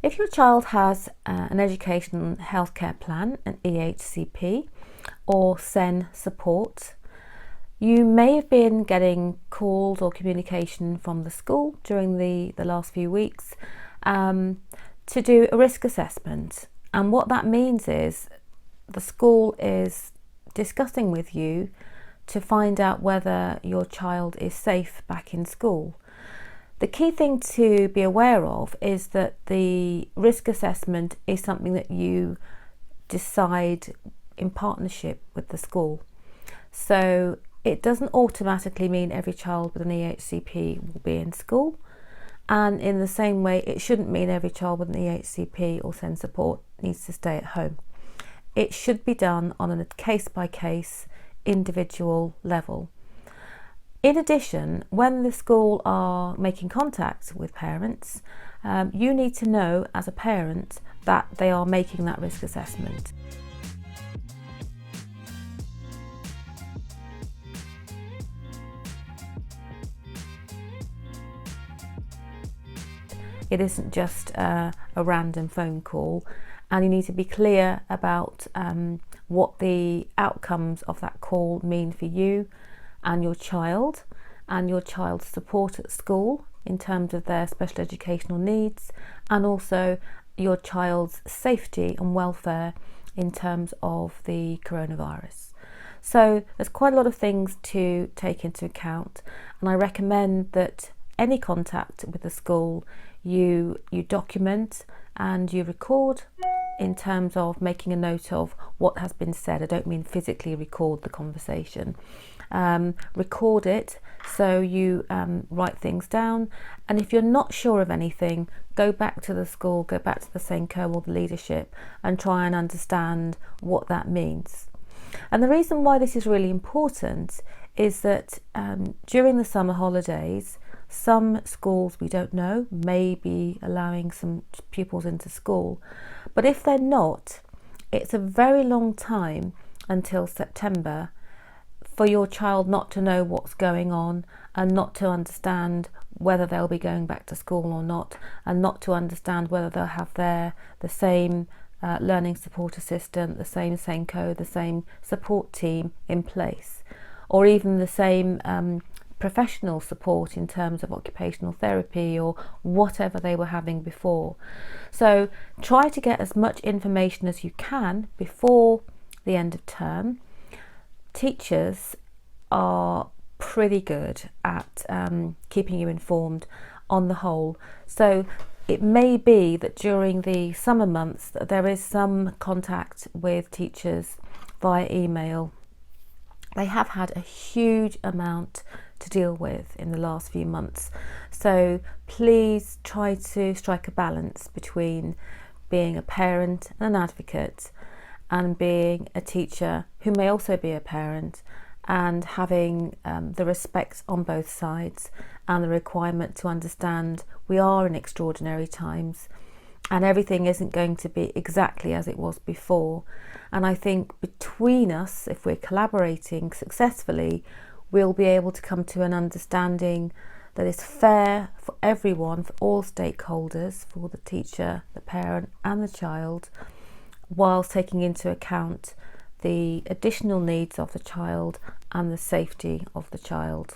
If your child has an education healthcare plan, an EHCP, or S.E.N.D support, you may have been getting calls or communication from the school during the last few weeks to do a risk assessment. And what that means is the school is discussing with you to find out whether your child is safe back in school. The key thing to be aware of is that the risk assessment is something that you decide in partnership with the school. So it doesn't automatically mean every child with an EHCP will be in school. And in the same way, it shouldn't mean every child with an EHCP or S.E.N.D support needs to stay at home. It should be done on a case-by-case, individual level. In addition, when the school are making contact with parents, you need to know as a parent that they are making that risk assessment. It isn't just a random phone call, and you need to be clear about what the outcomes of that call mean for you and your child's support at school in terms of their special educational needs, and also your child's safety and welfare in terms of the coronavirus. So there's quite a lot of things to take into account, and I recommend that any contact with the school you document and you record in terms of making a note of what has been said. I don't mean physically record the conversation. Record it so you write things down, and if you're not sure of anything, go back to the school, go back to the SENCO or the leadership and try and understand what that means. And the reason why this is really important is that during the summer holidays, some schools, we don't know, may be allowing some pupils into school, but if they're not, it's a very long time until September for your child not to know what's going on and not to understand whether they'll be going back to school or not, and not to understand whether they'll have the same learning support assistant, the same SENCO, the same support team in place, or even the same professional support in terms of occupational therapy or whatever they were having before. So try to get as much information as you can before the end of term. Teachers are pretty good at keeping you informed on the whole. So it may be that during the summer months that there is some contact with teachers via email. They have had a huge amount to deal with in the last few months. So please try to strike a balance between being a parent and an advocate and being a teacher who may also be a parent, and having the respect on both sides and the requirement to understand we are in extraordinary times and everything isn't going to be exactly as it was before. And I think between us, if we're collaborating successfully, we'll be able to come to an understanding that is fair for everyone, for all stakeholders, for the teacher, the parent and the child, whilst taking into account the additional needs of the child and the safety of the child.